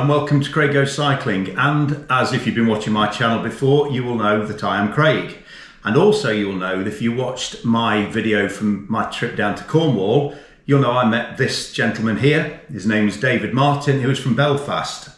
and welcome to Craig Goes Cycling. And as if you've been watching my channel before, you will know that I am Craig. And also you'll know that if you watched my video from my trip down to Cornwall, you'll know I met this gentleman here. His name is David Martin, who is from Belfast.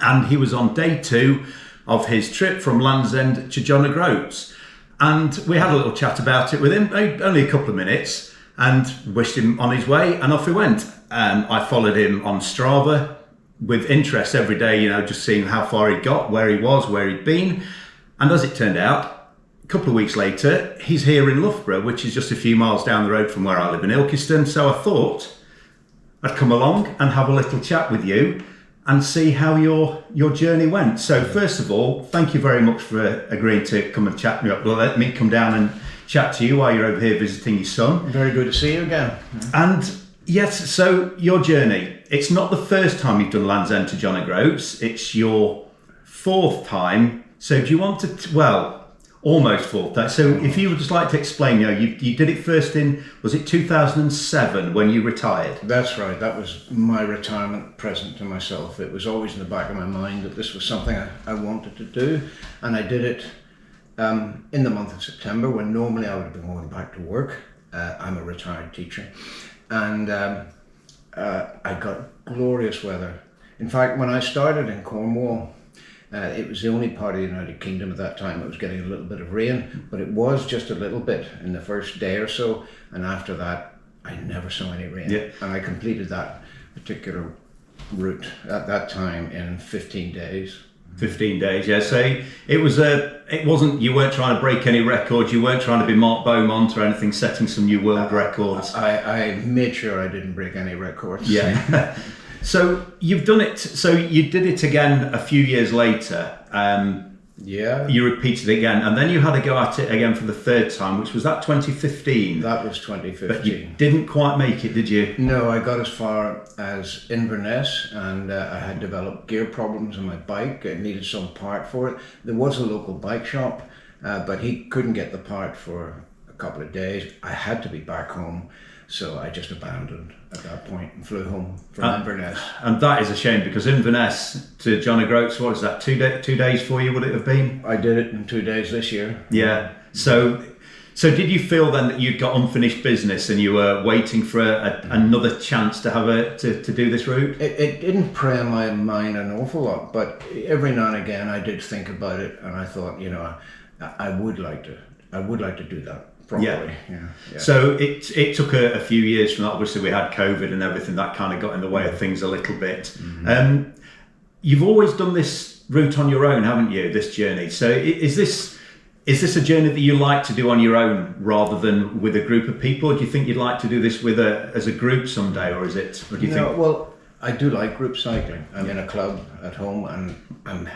And he was on day 2 of his trip from Land's End to John O'Groats. And we had a little chat about it with him, only a couple of minutes, and wished him on his way, and off he went. I followed him on Strava with interest every day, you know, just seeing how far he'd got, where he was, where he'd been. And as it turned out, a couple of weeks later, he's here in Loughborough, which is just a few miles down the road from where I live in Ilkeston. So I thought I'd come along and have a little chat with you and see how your journey went. So first of all, thank you very much for agreeing to come and chat me up. Well, let me come down and chat to you while you're over here visiting your son. Very good to see you again. And yes, so your journey, it's not the first time you've done Land's End to John O'Groats, it's your 4th time. So do you want to, well, almost 4th time. So if you would just like to explain, you know, you did it first in, was it 2007 when you retired? That's right, that was my retirement present to myself. It was always in the back of my mind that this was something I wanted to do, and I did it in the month of September, when normally I would have been going back to work. I'm a retired teacher, and I got glorious weather. In fact, when I started in Cornwall, it was the only part of the United Kingdom at that time that was getting a little bit of rain, but it was just a little bit in the first day or so, and after that I never saw any rain. Yeah. And I completed that particular route at that time in 15 days. 15 days, yeah. So it wasn't, you weren't trying to break any records, you weren't trying to be Mark Beaumont or anything, setting some new world records. I made sure I didn't break any records. Yeah. So you've done it, so you did it again a few years later. Yeah. You repeated it again, and then you had to go at it again for the 3rd time, which was that 2015. That was 2015. But you didn't quite make it, did you? No, I got as far as Inverness, and I had developed gear problems on my bike. I needed some part for it. There was a local bike shop, but he couldn't get the part for a couple of days. I had to be back home, so I just abandoned at that point and flew home from Inverness. And that is a shame, because Inverness to John O'Groats, what is that, 2 days for you, would it have been? I did it in 2 days this year. Yeah. So did you feel then that you'd got unfinished business and you were waiting for another chance to have to do this route? It didn't prey on my mind an awful lot, but every now and again I did think about it, and I thought, you know, I would like to do that. Probably. Yeah. So it took a few years from that. Obviously we had COVID and everything that kind of got in the way of things a little bit. Mm-hmm. You've always done this route on your own, haven't you, this journey? So is this a journey that you like to do on your own rather than with a group of people? Or do you think you'd like to do this as a group someday, or is it, or do you think? Well, I do like group cycling. I'm in a club at home, and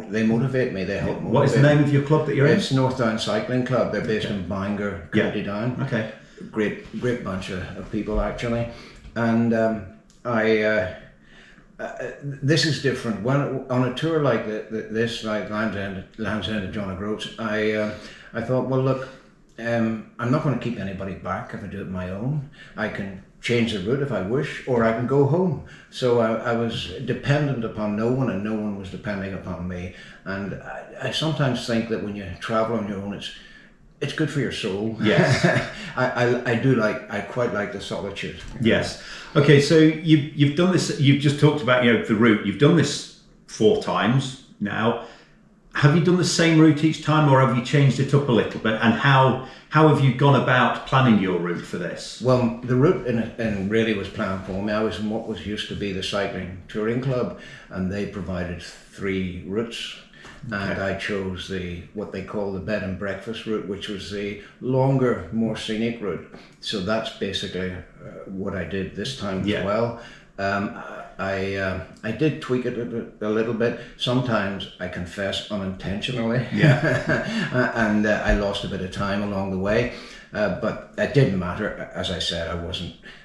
they motivate me. They help motivate me. What is the name of your club that you're in? It's North Down Cycling Club. They're based in Bangor, County Down. Okay. Great bunch of people, actually. And this is different. When on a tour like this, like Land's End of John O'Groats, I thought, well, look, I'm not going to keep anybody back if I do it on my own. I can change the route if I wish, or I can go home. So I was dependent upon no one, and no one was depending upon me. And I sometimes think that when you travel on your own, it's good for your soul. Yes. I quite like the solitude. Yes. Okay, so you've done this, you've just talked about, you know, the route. You've done this 4 times now. Have you done the same route each time, or have you changed it up a little bit? And how have you gone about planning your route for this? Well, the route in really was planned for me. I was in what was used to be the Cycling Touring Club, and they provided 3 routes. Okay. And I chose what they call the bed and breakfast route, which was the longer, more scenic route. So that's basically what I did this time as well. I did tweak it a little bit. Sometimes, I confess, unintentionally. Yeah. And I lost a bit of time along the way. But it didn't matter. As I said,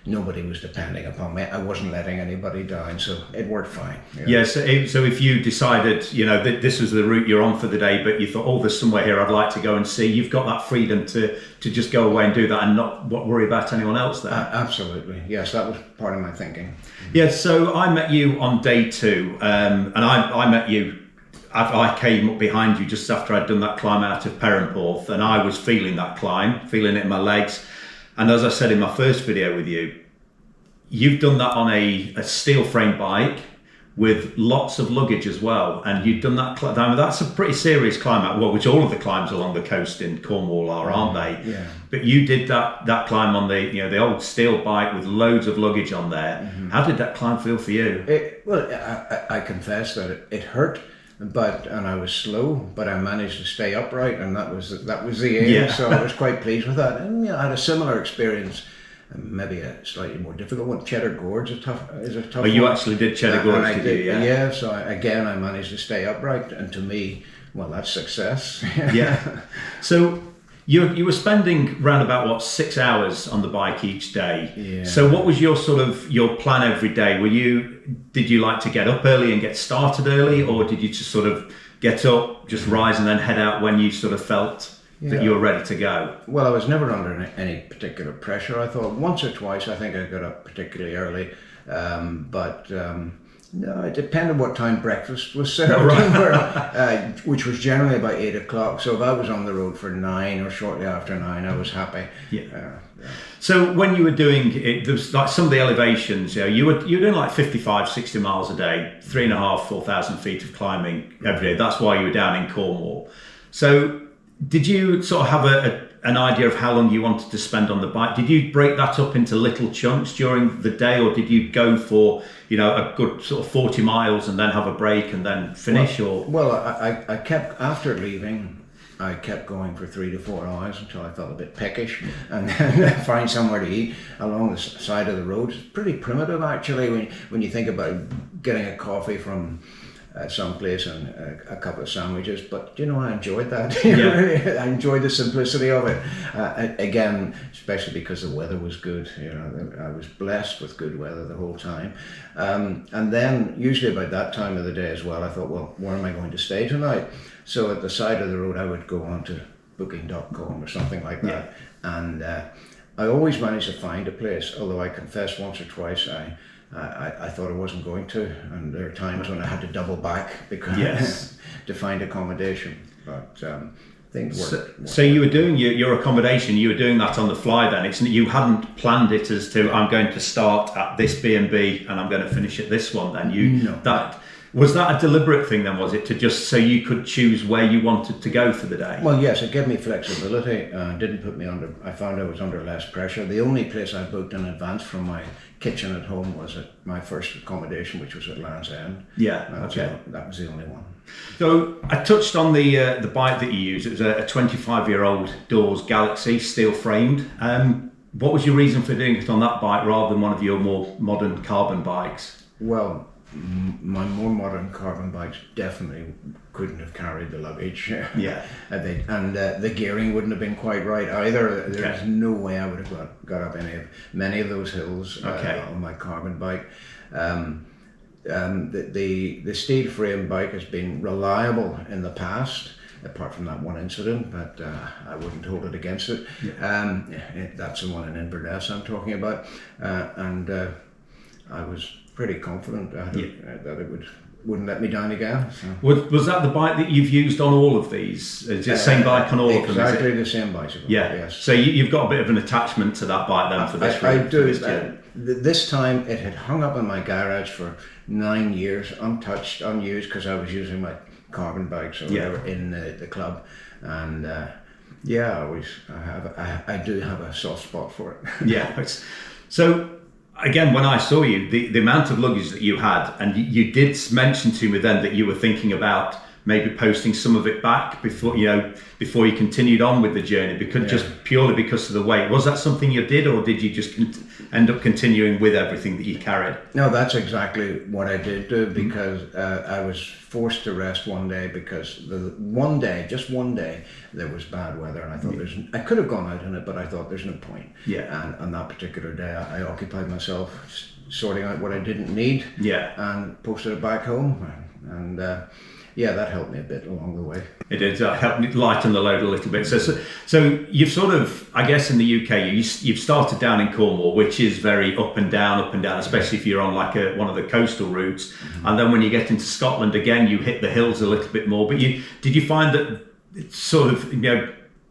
nobody was depending upon me. I wasn't letting anybody down, so it worked fine. Yeah, so if you decided, that this was the route you're on for the day, but you thought, oh, there's somewhere here I'd like to go and see, you've got that freedom to just go away and do that and not worry about anyone else there. Absolutely. Yes, that was part of my thinking. Yeah, so I met you on day 2, and I met you. I came up behind you just after I'd done that climb out of Perranporth, and I was feeling that climb, feeling it in my legs. And as I said in my first video with you, you've done that on a steel frame bike with lots of luggage as well. And you've done that climb. That's a pretty serious climb out, which all of the climbs along the coast in Cornwall are, aren't they? Yeah. But you did that climb on the old steel bike with loads of luggage on there. Mm-hmm. How did that climb feel for you? I confess that it hurt. And I was slow, but I managed to stay upright, and that was the aim. Yeah. So I was quite pleased with that. And I had a similar experience, maybe a slightly more difficult one. Cheddar Gorge is a tough Oh, you one. actually did Cheddar Gorge, did you? Yeah. Yeah. So I managed to stay upright, and to me, well, that's success. Yeah. So you were spending round about 6 hours on the bike each day. Yeah. So what was your your plan every day? Did you like to get up early and get started early, or did you just sort of get up, just rise and then head out when you sort of felt that you were ready to go? Well, I was never under any particular pressure. I thought once or twice I think I got up particularly early, no, it depended what time breakfast was served, which was generally about 8 o'clock. So if I was on the road for 9 or shortly after 9, I was happy. Yeah. So when you were doing it, there was like some of the elevations, you were doing like 55, 60 miles a day, 3,500, 4,000 feet of climbing every day. That's why you were down in Cornwall. So did you sort of have an idea of how long you wanted to spend on the bike? Did you break that up into little chunks during the day, or did you go for a good sort of 40 miles and then have a break and then finish? I kept, after leaving, I kept going for 3 to 4 hours until I felt a bit peckish, and then find somewhere to eat along the side of the road. It's pretty primitive, actually, when you think about getting a coffee from someplace and a couple of sandwiches, but I enjoyed that. I enjoyed the simplicity of it. Again, especially because the weather was good. I was blessed with good weather the whole time. And then usually about that time of the day as well, I thought, well, where am I going to stay tonight? So at the side of the road, I would go on to booking.com or something like that. Yeah. And I always managed to find a place, although I confess once or twice I thought I wasn't going to, and there are times when I had to double back because to find accommodation. But things worked. So you were doing your accommodation. You were doing that on the fly. Then you hadn't planned it as to I'm going to start at this B&B and I'm going to finish at this one. Then was that a deliberate thing? Then was it to just so you could choose where you wanted to go for the day? Well, yes, it gave me flexibility. Didn't put me under. I found I was under less pressure. The only place I booked in advance from my kitchen at home was at my first accommodation, which was at Land's End. Yeah, that was the only one. So I touched on the bike that you used. It was a 25-year-old Dawes Galaxy, steel framed. What was your reason for doing it on that bike rather than one of your more modern carbon bikes? Well, my more modern carbon bikes definitely couldn't have carried the luggage. Yeah. And the gearing wouldn't have been quite right either. There's no way I would have got up many of those hills on my carbon bike. The steel frame bike has been reliable in the past, apart from that one incident, but I wouldn't hold it against it. Yeah. That's the one in Inverness I'm talking about. And I was pretty confident that it wouldn't let me down again. So. Was that the bike that you've used on all of these? Is it the same bike on all of them? Exactly the same bicycle. Yeah. Yes. So you've got a bit of an attachment to that bike then for this route? I do. This time it had hung up in my garage for 9 years, untouched, unused, because I was using my carbon bikes or whatever in the club, and I do have a soft spot for it. Yeah. So. Again, when I saw you, the amount of luggage that you had, and you did mention to me then that you were thinking about maybe posting some of it back before you continued on with the journey, just purely because of the weight. Was that something you did, or did you just end up continuing with everything that you carried? No, that's exactly what I did do, because I was forced to rest one day because just one day, there was bad weather, and I thought I could have gone out in it, but I thought there's no point. Yeah. And on that particular day, I occupied myself sorting out what I didn't need. Yeah. And posted it back home, and that helped me a bit along the way. It did help me lighten the load a little bit. So you've sort of, I guess, in the UK, you've started down in Cornwall, which is very up and down, especially if you're on like one of the coastal routes. And then when you get into Scotland again, you hit the hills a little bit more. But did you find that it's sort of,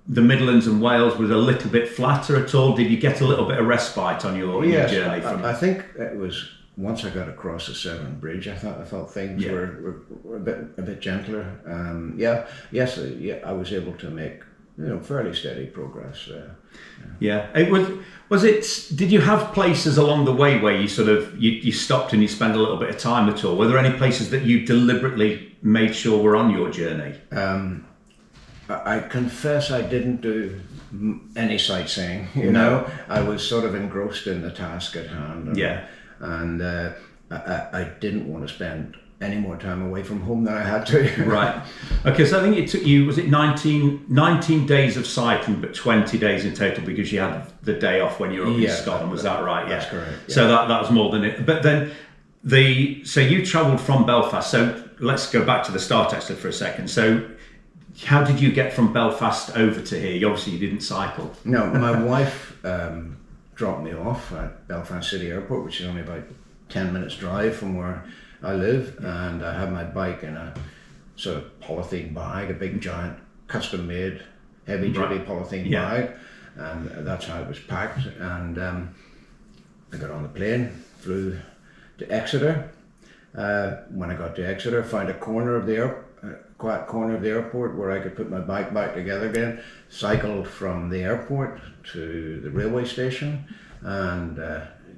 the Midlands and Wales was a little bit flatter at all? Did you get a little bit of respite on your journey? I think it was once I got across the Severn Bridge. I felt things were a bit gentler. I was able to make fairly steady progress. Did you have places along the way where you sort of you stopped and you spent a little bit of time at all? Were there any places that you deliberately made sure were on your journey? I confess I didn't do any sightseeing. I was sort of engrossed in the task at hand. And I didn't want to spend any more time away from home than I had to. Right. Okay, so I think it took you, was it 19 days of cycling, but 20 days in total because you had the day off when you were up in Scotland, was that right? That's correct. Yeah. So that was more than it. But then so you travelled from Belfast. So let's go back to the start actually for a second. So how did you get from Belfast over to here? Obviously you didn't cycle. No, my wife dropped me off at Belfast City Airport, which is only about 10 minutes drive from where I live, and I had my bike in a sort of polythene bag, a big giant custom made heavy duty polythene bag, and that's how it was packed. And I got on the plane, flew to Exeter. When I got to Exeter, found a quiet corner of the airport where I could put my bike back together again, cycled from the airport to the railway station, and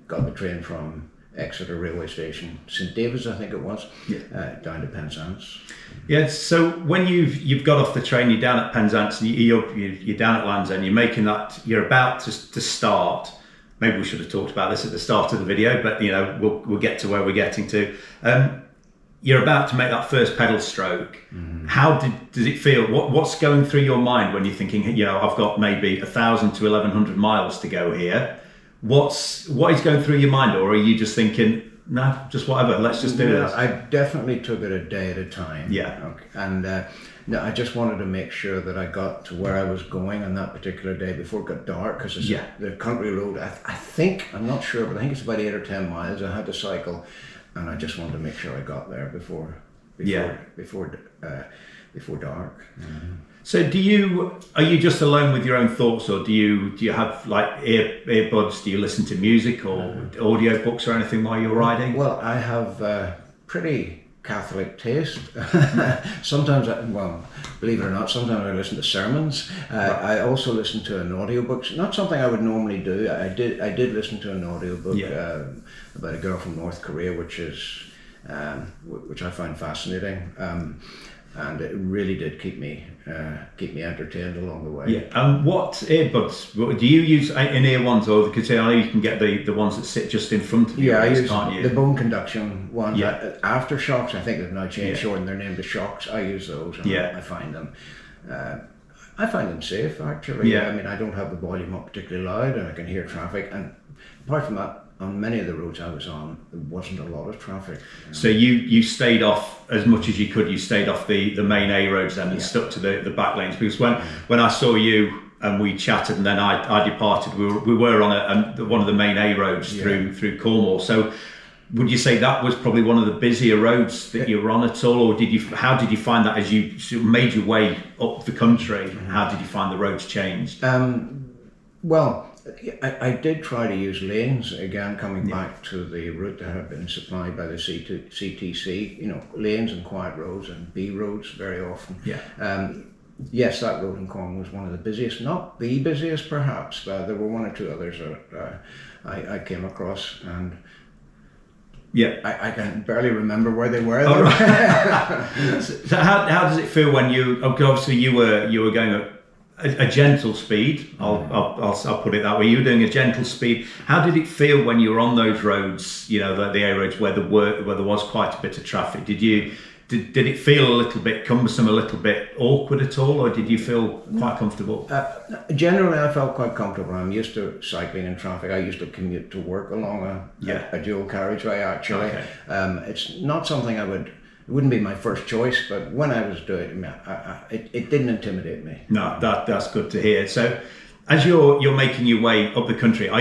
got the train from Exeter railway station, St David's I think it was, down to Penzance. Yeah, so when you've got off the train, you're down at Penzance, and you're down at Land's End, you're about to start. Maybe we should have talked about this at the start of the video, but we'll get to where we're getting to. You're about to make that first pedal stroke. Mm-hmm. How does it feel? What's going through your mind when you're thinking, I've got maybe 1,000 to 1,100 miles to go here? What is going through your mind, or are you just thinking, no, just whatever, let's just do this? I definitely took it a day at a time. Yeah. Okay. And I just wanted to make sure that I got to where I was going on that particular day before it got dark, because the country road, I think, I'm not sure, but I think it's about 8 or 10 miles I had to cycle, and I just wanted to make sure I got there before dark. Mm-hmm. So are you just alone with your own thoughts, or do you have like earbuds? Do you listen to music or audio books or anything while you're riding? Well, I have pretty Catholic taste. Sometimes, believe it or not, sometimes I listen to sermons. I also listen to an audiobook. Not something I would normally do. I did listen to an audiobook about a girl from North Korea, which I find fascinating. And it really did keep me entertained along the way. Yeah. And what earbuds do you use? In-ear ones, or because I know you can get the ones that sit just in front of you. Yeah, I use the bone conduction ones. Yeah. Aftershocks, I think they've now changed short, they're named the Shocks. I use those. And I find them safe actually. Yeah. I mean, I don't have the volume up particularly loud, and I can hear traffic. And apart from that, on many of the roads I was on, there wasn't a lot of traffic. So you stayed off as much as you could. You stayed off the main A roads then and stuck to the back lanes. Because when I saw you and we chatted and then I departed, we were on one of the main A roads through Cornwall. So would you say that was probably one of the busier roads that you were on at all, or how did you find that as you sort of made your way up the country? Mm-hmm. How did you find the roads changed? Well, I did try to use lanes again, coming back to the route that had been supplied by the CTC. Lanes and quiet roads and B roads very often. Yeah. Yes, that road in Cornwall was one of the busiest, not the busiest perhaps. There were one or two others that I came across, and I can barely remember where they were. Oh, right. So how does it feel when obviously you were going a gentle speed. I'll put it that way. You were doing a gentle speed. How did it feel when you were on those roads? You know, the A roads where there was quite a bit of traffic. Did it feel a little bit cumbersome, a little bit awkward at all, or did you feel quite comfortable? Generally, I felt quite comfortable. I'm used to cycling in traffic. I used to commute to work along a dual carriageway, actually. Okay. It's not something it wouldn't be my first choice, but when I was doing it, it didn't intimidate me. No, that's good to hear. So, as you're making your way up the country,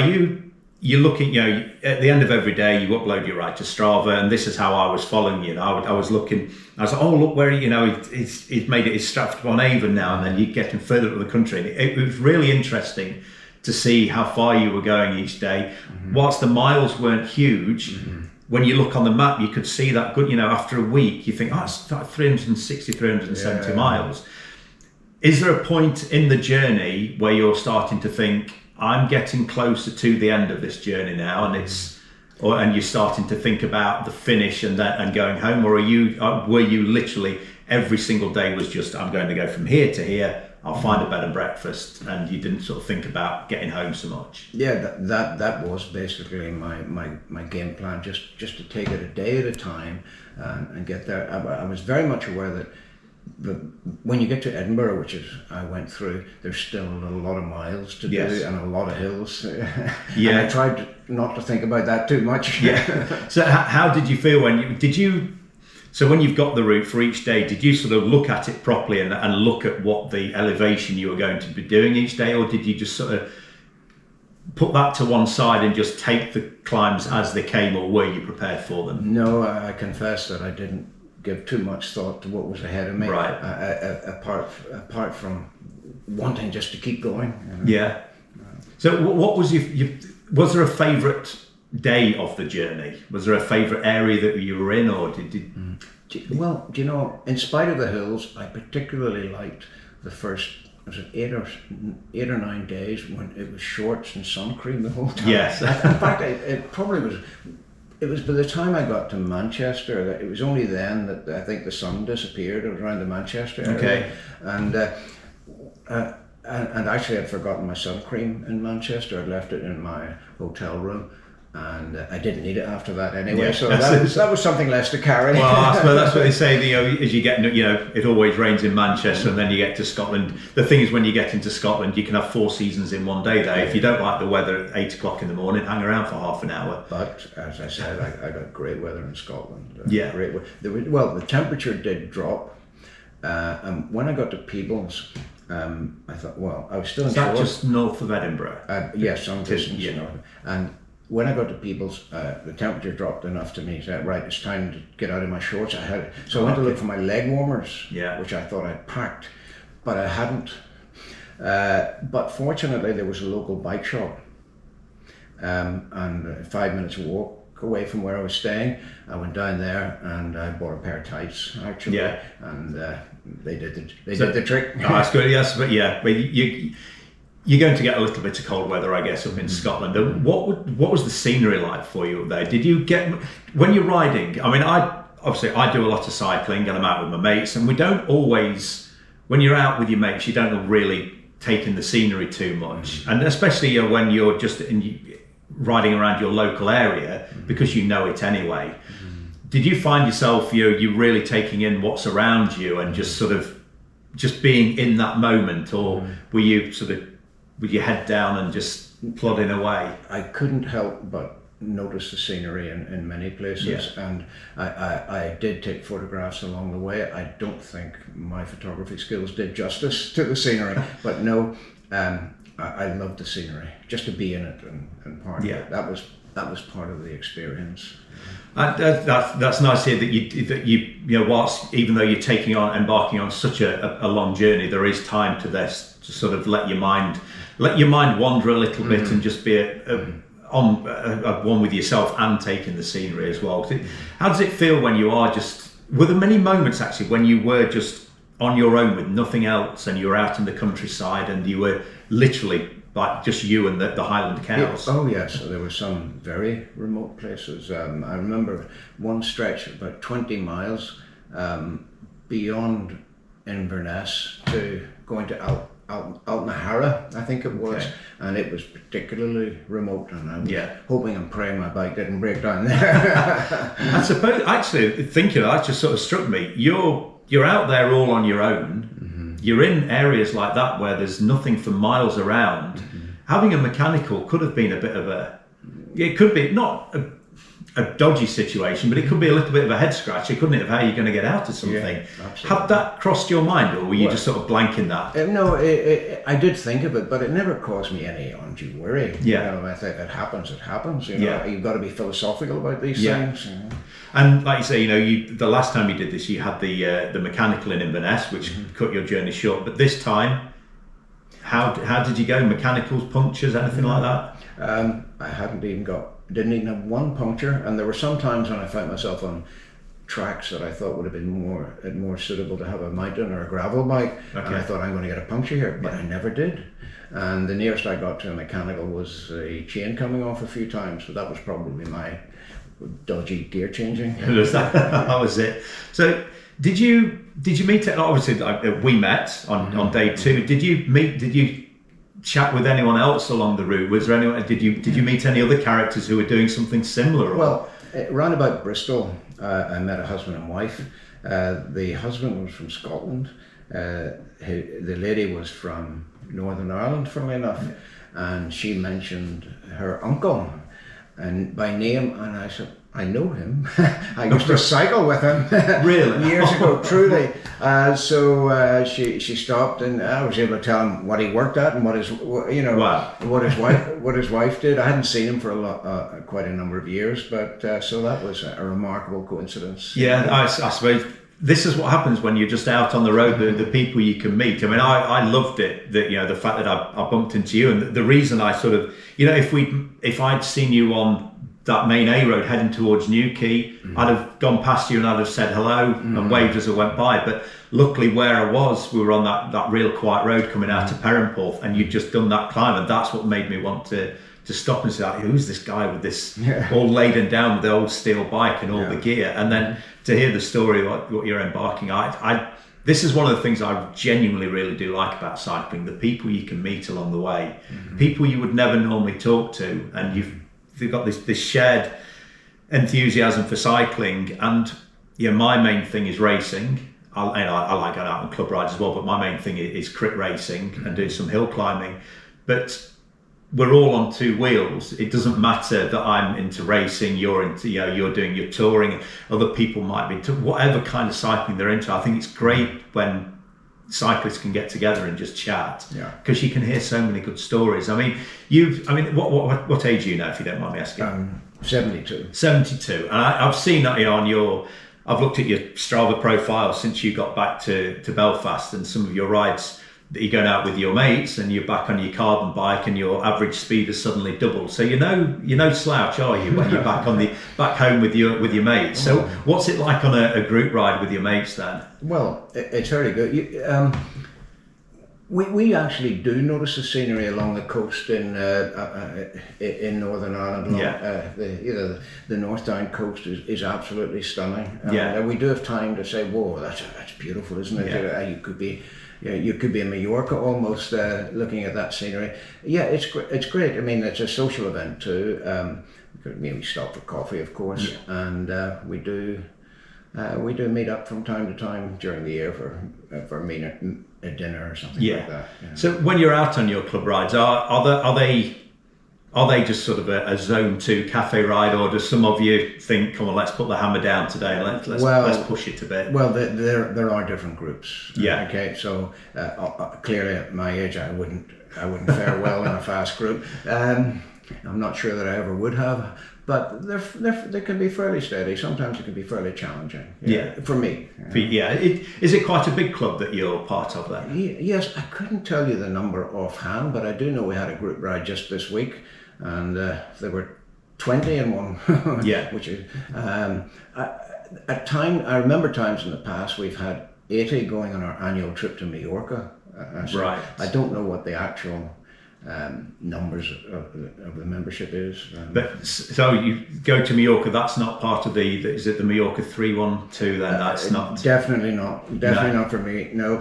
you're looking, you know, at the end of every day, you upload your ride to Strava, and this is how I was following you. I was looking, I was like, oh, look where, you know, he's made it, he's Stratford-upon-Avon now, and then you're getting further up the country. And it was really interesting to see how far you were going each day. Mm-hmm. Whilst the miles weren't huge, mm-hmm. when you look on the map, you could see that good, you know, after a week, you think, oh, it's like 360, 370 miles. Is there a point in the journey where you're starting to think, I'm getting closer to the end of this journey now, and and you're starting to think about the finish and going home, or were you literally every single day was just, I'm going to go from here to here, I'll find a bed and breakfast, and you didn't sort of think about getting home so much? Yeah, that was basically my game plan, just to take it a day at a time and get there. I was very much aware that when you get to Edinburgh, which is I went through, there's still a lot of miles to do and a lot of hills. Yeah, and I tried not to think about that too much. Yeah. So how did you feel so when you've got the route for each day, did you sort of look at it properly and look at what the elevation you were going to be doing each day, or did you just sort of put that to one side and just take the climbs as they came, or were you prepared for them? No, I confess that I didn't give too much thought to what was ahead of me, right? Apart from wanting just to keep going. You know? Yeah. So what was was there a favourite day of the journey? Was there a favourite area that you were in, or did? Well, do you know, in spite of the hills, I particularly liked the first, was it 8 or 9 days when it was shorts and sun cream the whole time. Yes. In fact, it probably was. It was by the time I got to Manchester that it was only then that I think the sun disappeared. It was around the Manchester area. Okay. And actually I'd forgotten my sun cream in Manchester. I'd left it in my hotel room, and I didn't need it after that anyway. Yeah, so that was something less to carry. Well, I suppose that's what they say. You know, as you get, you know, it always rains in Manchester, and then you get to Scotland. The thing is, when you get into Scotland, you can have 4 seasons in one day. There, if you don't like the weather at 8 o'clock in the morning, hang around for half an hour. But as I said, I got great weather in Scotland. Great weather. Well, the temperature did drop, and when I got to Peebles, I thought, well, I was still in. Is that just north of Edinburgh? Yes, some distance north. And when I got to Peebles, the temperature dropped enough to me. So right, it's time to get out of my shorts. I went to look for my leg warmers, which I thought I'd packed, but I hadn't. But fortunately, there was a local bike shop, and 5 minutes walk away from where I was staying. I went down there and I bought a pair of tights, actually, and they did the trick. Oh, that's good. Yes, but you're going to get a little bit of cold weather, I guess, up in Scotland. What was the scenery like for you up there? Did you get, when you're riding? I mean, I do a lot of cycling, and I'm out with my mates, and we don't always, when you're out with your mates, you don't really take in the scenery too much, and especially when you're just riding around your local area because you know it anyway. Did you find yourself you really taking in what's around you and just sort of just being in that moment, or were you sort of with your head down and just plodding away? I couldn't help but notice the scenery in many places, and I did take photographs along the way. I don't think my photography skills did justice to the scenery, but no, I loved the scenery, just to be in it and part of it. That was part of the experience. That's nice to hear that you whilst even though you're embarking on such a long journey, there is time to this to sort of let your mind wander a little bit and just be one with yourself and taking the scenery as well. How does it feel when you are were there many moments actually when you were just on your own with nothing else, and you were out in the countryside and you were literally like just you and the Highland cows? Oh yes, there were some very remote places. I remember one stretch about 20 miles beyond Inverness to going to Altnahara, I think it was, Okay. and it was particularly remote, and I was Yeah. hoping and praying my bike didn't break down there. I suppose, actually, thinking of that just sort of struck me. You're out there all on your own. You're in areas like that where there's nothing for miles around. Having a mechanical could have been a bit of it could be not a dodgy situation, but it could be a little bit of a head scratcher, couldn't it, of how you're going to get out of something? Yeah, absolutely. Had that crossed your mind, or were you just sort of blanking that? No, I did think of it, but it never caused me any undue worry. Yeah. You know, I think it happens. You know, Yeah. you've got to be philosophical about these Yeah. things. You know. And like you say, the last time you did this, you had the mechanical in Inverness, which cut your journey short. But this time, how did you go? Mechanicals, punctures, anything like that? I didn't even have one puncture, and there were some times when I found myself on tracks that I thought would have been more suitable to have a mountain or a gravel bike, and I thought I'm going to get a puncture here, but I never did. And the nearest I got to a mechanical was a chain coming off a few times, but that was probably my dodgy gear changing. That was it. So did you meet? Obviously, we met on day 2. Did you chat with anyone else along the route? Was there anyone? Did you meet any other characters who were doing something similar? Well, round about Bristol, I met a husband and wife. The husband was from Scotland. The lady was from Northern Ireland, funnily enough, and she mentioned her uncle and by name, and I said, I know him. I used to cycle with him. Really? Years ago, truly. So she stopped, and I was able to tell him what he worked at and what his wife did. I hadn't seen him for quite a number of years, but so that was a remarkable coincidence. Yeah, I suppose this is what happens when you're just out on the road. The people you can meet. I mean, I loved it that the fact that I bumped into you, and the reason I sort of if I'd seen you on that main A road heading towards Newquay, I'd have gone past you and I'd have said hello and waved as I went by. But luckily where I was, we were on that real quiet road coming out to Perranporth, and you'd just done that climb, and that's what made me want to stop and say, who's this guy with this all laden down with the old steel bike and all the gear? And then to hear the story of what you're embarking, this is one of the things I genuinely really do like about cycling, the people you can meet along the way, people you would never normally talk to, and you've got this shared enthusiasm for cycling. And my main thing is racing. I like going out on club rides as well, but my main thing is crit racing and doing some hill climbing. But we're all on 2 wheels. It doesn't matter that I'm into racing, you're into, you're doing your touring, other people might be into whatever kind of cycling they're into. I think it's great when cyclists can get together and just chat, because you can hear so many good stories. I mean, what age are you now, if you don't mind me asking? 72. 72, and I've seen that I've looked at your Strava profile since you got back to Belfast, and some of your rides that you're going out with your mates, and you're back on your carbon bike, and your average speed has suddenly doubled. So you're no slouch, are you, when you're back home with your mates? So what's it like on a group ride with your mates then? Well, it's very good. We actually do notice the scenery along the coast in Northern Ireland. The North Down coast is absolutely stunning. We do have time to say, "Whoa, that's beautiful, isn't it?" Yeah. You could be in Mallorca almost looking at that scenery. Yeah, it's great. I mean, it's a social event too. We stop for coffee, of course, and we do meet up from time to time during the year for a dinner or something like that. Yeah. So when you're out on your club rides, are they just sort of a zone 2 cafe ride, or does some of you think, come on, let's put the hammer down today and let's push it a bit? Well, there are different groups. Yeah. Okay. So clearly, at my age, I wouldn't fare well in a fast group. I'm not sure that I ever would have, but they can be fairly steady. Sometimes it can be fairly challenging. For me. Is it quite a big club that you're part of then? Yes, I couldn't tell you the number offhand, but I do know we had a group ride just this week, and there were 20 in one. Which is I remember times in the past we've had 80 going on our annual trip to Mallorca. Right. I don't know what the actual numbers of the membership is. But so you go to Mallorca, that's not part of is it the Mallorca 312 then? That's not... Definitely not for me. No,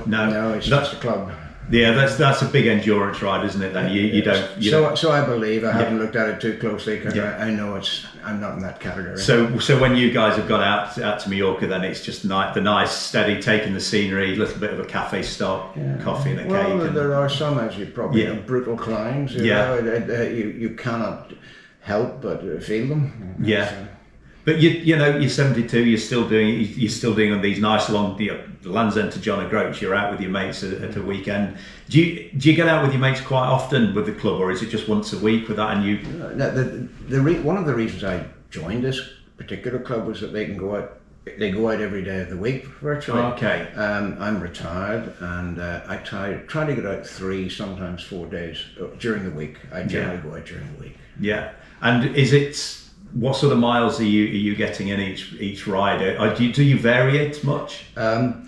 it's just a club. Yeah, that's a big endurance ride, isn't it? Then you don't. So I believe I haven't looked at it too closely because I know I'm not in that category. So when you guys have gone out to Mallorca, then it's just the nice, steady, taking the scenery, a little bit of a cafe stop, coffee and a cake. Well, there are some, as you probably know, brutal climbs. You know, you cannot help but feel them. Yeah. So. But you're 72. You're still doing on these nice long Land's End to John O'Groats. You're out with your mates at a weekend. Do you get out with your mates quite often with the club, or is it just once a week with that? And you, one of the reasons I joined this particular club was that they can go out. They go out every day of the week virtually. Okay. I'm retired, and I try to get out 3, sometimes 4 days during the week. I generally go out during the week. Yeah. And is it? What sort of miles are you getting in each ride? Do you vary it much?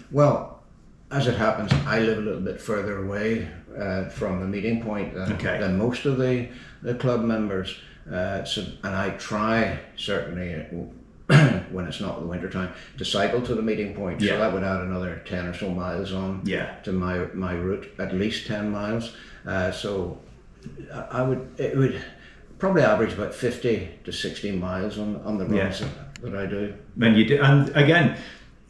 Well, as it happens, I live a little bit further away from the meeting point than most of the club members. And I try, certainly when it's not the winter time, to cycle to the meeting point. So that would add another 10 or so miles on to my route, at least 10 miles. So it would probably average about 50 to 60 miles on the runs that I do. And you do, and again,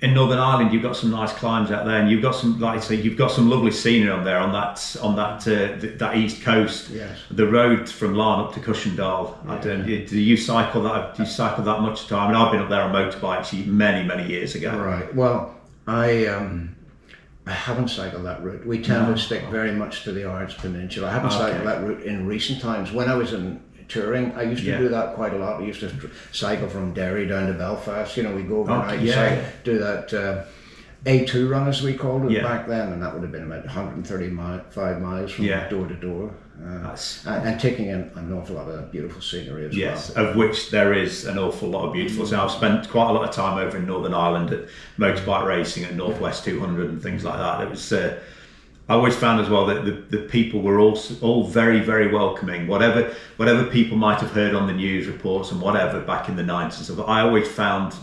in Northern Ireland, you've got some nice climbs out there, and you've got some, like I say, you've got some lovely scenery on there on that east coast. Yes. The road from Larne up to Cushendall. Do you cycle that? Do you cycle that much time? And I've been up there on motorbikes many years ago. Right. Well, I haven't cycled that route. We tend to stick very much to the Ards Peninsula. I haven't cycled that route in recent times. When I was in touring, I used to do that quite a lot. We used to cycle from Derry down to Belfast. You know, we go overnight and do that A2 run, as we called it back then, and that would have been about 135 miles from door to door. And taking in an awful lot of beautiful scenery as well. Yes, of which there is an awful lot of beautiful. So I've spent quite a lot of time over in Northern Ireland at motorbike racing at Northwest 200 and things like that. It was. I always found as well that the people were all very, very welcoming. Whatever people might have heard on the news reports and whatever back in the 90s, I always found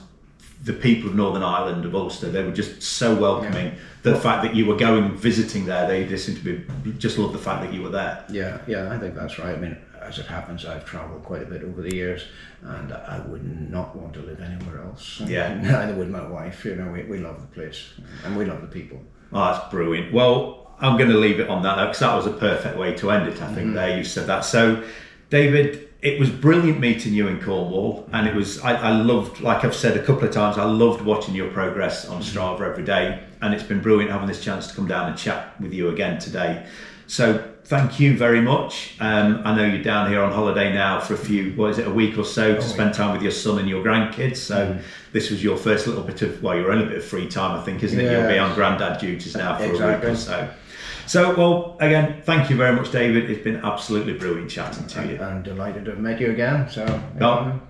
the people of Northern Ireland, of Ulster, they were just so welcoming. The fact that you were going visiting there, they just seemed to be just loved the fact that you were there. Yeah, I think that's right. I mean, as it happens, I've travelled quite a bit over the years, and I would not want to live anywhere else. Neither would my wife. You know, we love the place and we love the people. Oh, that's brilliant. Well, I'm going to leave it on that because that was a perfect way to end it. I think there you said that. So, David, it was brilliant meeting you in Cornwall, and it was I loved, like I've said a couple of times, I loved watching your progress on Strava every day, and it's been brilliant having this chance to come down and chat with you again today. So thank you very much. I know you're down here on holiday now for a week or so to spend time with your son and your grandkids. So this was your first little bit of, your own bit of free time, I think, isn't it? You'll be on granddad duties now for a week or so. So, well, again, thank you very much, David. It's been absolutely brilliant chatting to you. I'm delighted to have met you again.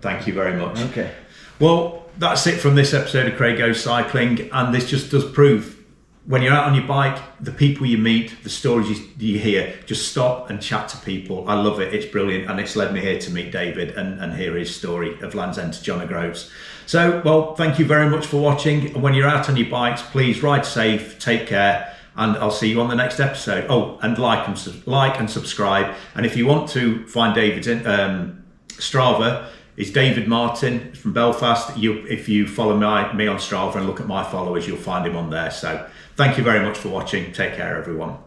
Thank you very much. Okay. Well, that's it from this episode of Craig Goes Cycling, and this just does prove when you're out on your bike, the people you meet, the stories you hear, just stop and chat to people. I love it. It's brilliant, and it's led me here to meet David and hear his story of Land's End to John O'Groats. So, well, thank you very much for watching. And when you're out on your bikes, please ride safe, take care, and I'll see you on the next episode. Oh, and like and subscribe. And if you want to find David's Strava, it's David Martin from Belfast. If you follow me on Strava and look at my followers, you'll find him on there. So thank you very much for watching. Take care, everyone.